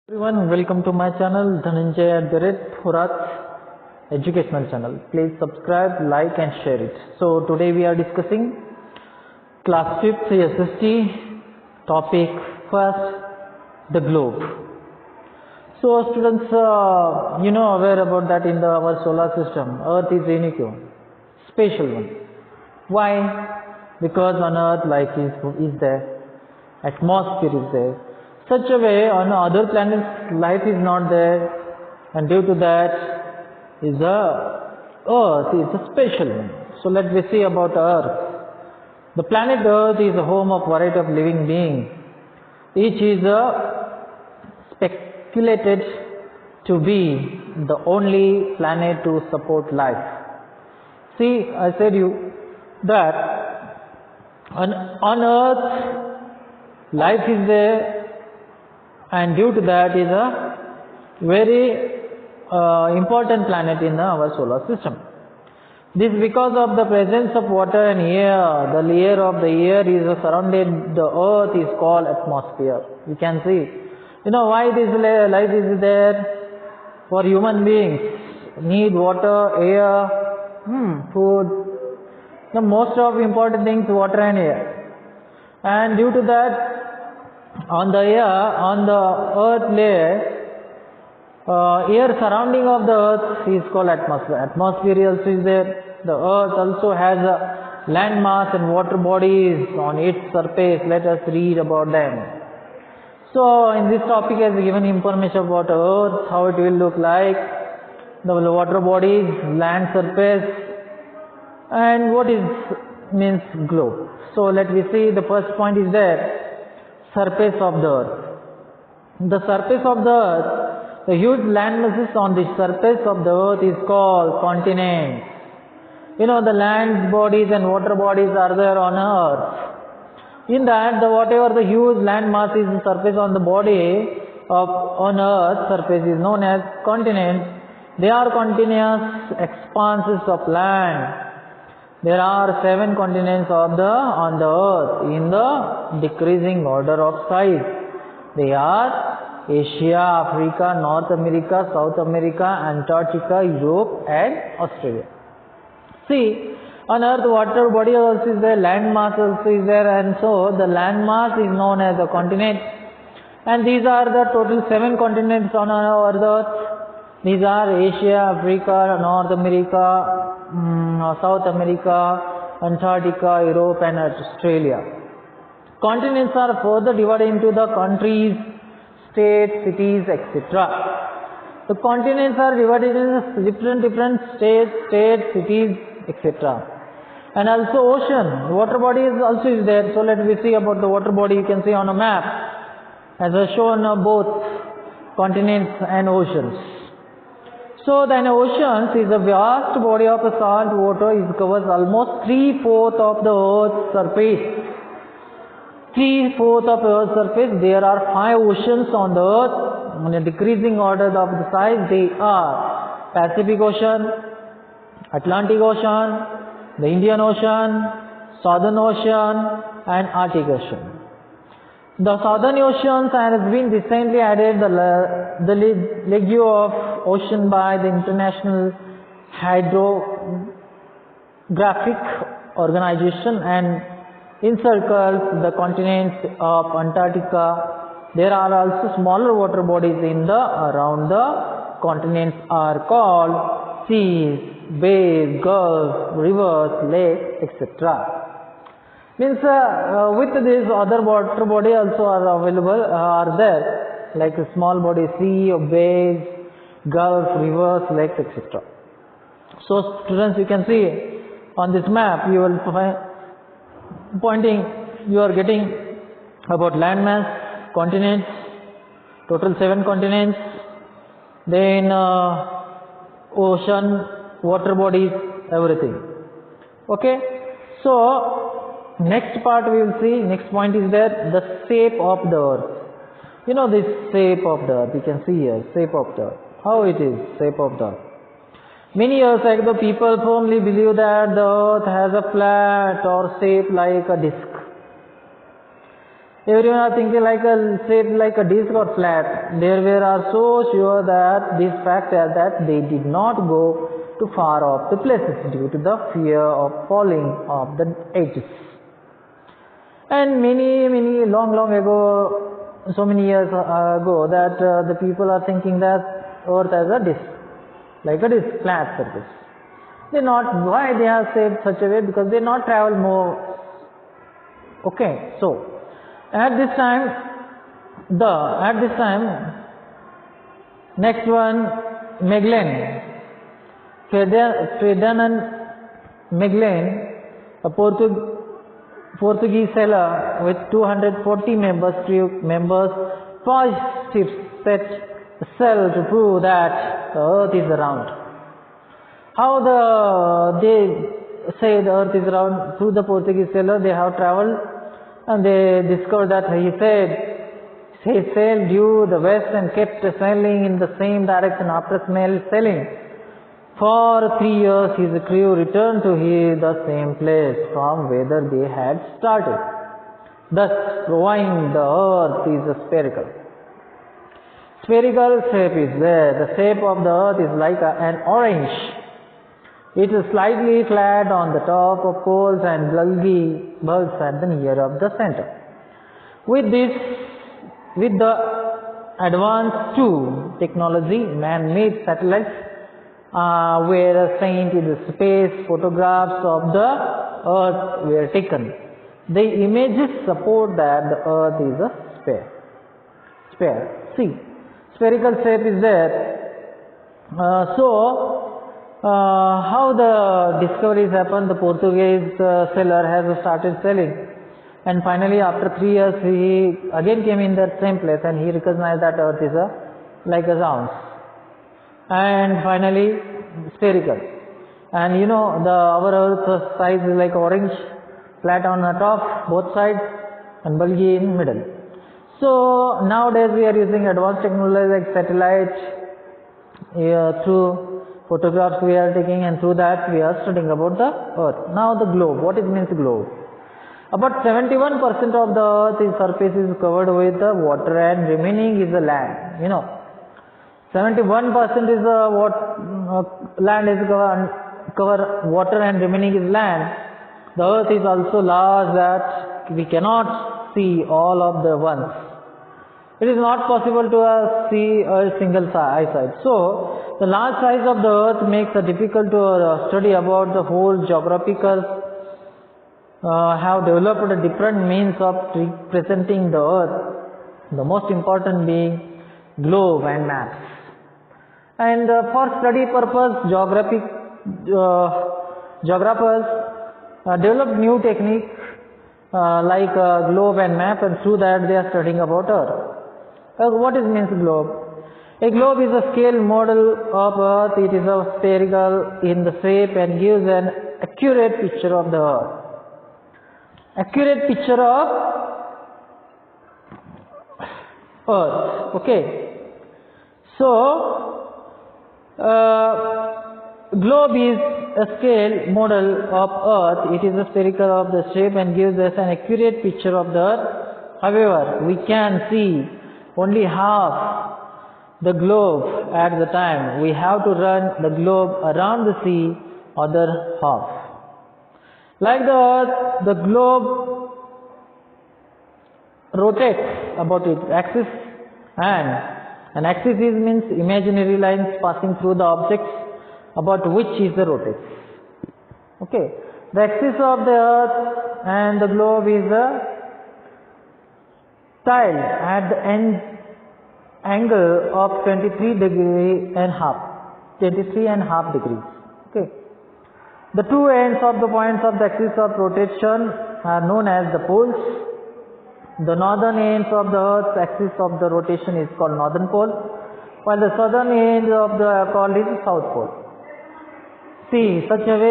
Everyone, welcome to my channel Dhananjay at the Red Horat Educational Channel. Please subscribe, like, and share it. So today we are discussing class 5th SST topic first, the globe. So students, aware about that in our solar system, Earth is unique, special one. Why? Because on Earth life is there, atmosphere is there. Such a way on other planets life is not there, and due to that is the Earth is a special one. So let me see about Earth. The planet Earth is a home of variety of living beings. Each is speculated to be the only planet to support life. See, I said you that on Earth life is there, and due to that is a very important planet in our solar system. This because of the presence of water and air. The layer of the air is surrounded the Earth is called atmosphere. You can see. Why this life is there? For human beings need water, air, food. The most of important things water and air. And due to that, on the earth layer, air surrounding of the earth is called atmosphere. Atmosphere also is there. The earth also has a land mass and water bodies on its surface. Let us read about them. So in this topic has given information about earth, how it will look like, the water bodies, land surface, and what is means globe. So let me see, the first point is there. Surface of the earth. The surface of the earth, the huge land masses on the surface of the earth is called continents. The land bodies and water bodies are there on earth. In that, whatever the huge land mass is the surface on the body of on earth surface is known as continents. They are continuous expanses of land. There are 7 continents on the earth in the decreasing order of size. They are Asia, Africa, North America, South America, Antarctica, Europe, and Australia. See, on earth water body also is there, land mass also is there, and so the land mass is known as a continent. And these are the total 7 continents on our earth. These are Asia, Africa, North America, South America, Antarctica, Europe, and Australia. Continents are further divided into the countries, states, cities, etc. The continents are divided into different states, cities, etc. And also ocean, water body is also is there. So let me see about the water body. You can see on a map, as I shown both continents and oceans. So the oceans is a vast body of salt water. It covers almost 3/4 of the earth's surface. 3/4 of earth's surface. There are 5 oceans on the earth. On a decreasing order of the size, they are Pacific Ocean, Atlantic Ocean, the Indian Ocean, Southern Ocean, and Arctic Ocean. The Southern Oceans has been recently added the League of Ocean by the International Hydrographic Organization and encircles the continents of Antarctica. There are also smaller water bodies around the continents are called seas, bays, gulfs, rivers, lakes, etc. Means with this other water body also are available are there, like a small body, sea, bays, gulf, rivers, lakes, etc. So students, you can see on this map, you will find you are getting about landmass, continents, total 7 continents, then ocean, water bodies, everything. Okay, so next part we will see, next point is there, the shape of the earth. This shape of the earth, you can see here, shape of the earth. How it is, shape of the earth. Many years ago, people firmly believe that the earth has a flat or shape like a disc. Everyone are thinking like a shape like a disc or flat. They are so sure that this fact that they did not go to far off the places due to the fear of falling off the edges. And many long ago, so many years ago, that the people are thinking that Earth as a disc, like a disc, flat surface. Why they have said such a way? Because they not travel more. Okay, so at this time, next one, Magellan, Ferdinand Magellan, a Portuguese sailor with 240 members, forged ships set sail to prove that the Earth is round. How they say the Earth is round? Through the Portuguese sailor, they have traveled and they discovered that he sailed due the west and kept sailing in the same direction. After sailing for 3 years, his crew returned to the same place from where they had started, thus proving the Earth is spherical. Spherical shape is there. The shape of the Earth is like an orange. It is slightly flat on the top of poles and bulbs at the near of the center. With the advanced technology, man-made satellites were sent into space. Photographs of the Earth were taken. The images support that the Earth is a sphere. See, spherical shape is there. How the discoveries happened? The Portuguese sailor has started sailing, and finally after 3 years he again came in that same place and he recognized that Earth is like a round, and finally spherical. And our Earth's size is like orange, flat on the top both sides and bulgy in middle. So nowadays we are using advanced technology like satellite, through photographs we are taking, and through that we are studying about the Earth. Now the globe. What it means globe? About 71% of the Earth's surface is covered with the water and remaining is the land. 71% is land is cover water and remaining is land. The Earth is also large that we cannot see all of the ones. It is not possible to see a single eyesight. So the large size of the Earth makes it difficult to study about the whole. Geographers have developed different means of representing the Earth, the most important being globe and maps. And for study purpose, geographers developed new techniques like globe and map, and through that they are studying about Earth. What means globe? A globe is a scale model of Earth. It is a spherical in the shape and gives an accurate picture of the Earth. Accurate picture of Earth. Okay. So, globe is a scale model of Earth. It is a spherical of the shape and gives us an accurate picture of the Earth. However, we can see only half the globe at the time. We have to run the globe around the sea, other half. Like the Earth, the globe rotates about its axis, and an axis means imaginary lines passing through the objects about which is the rotates. Okay, the axis of the Earth and the globe is a tiled at the angle of 23 and a half degrees. Okay. The two ends of the points of the axis of rotation are known as the poles. The northern ends of the Earth's axis of the rotation is called northern pole, while the southern end of the called is south pole. See, such a way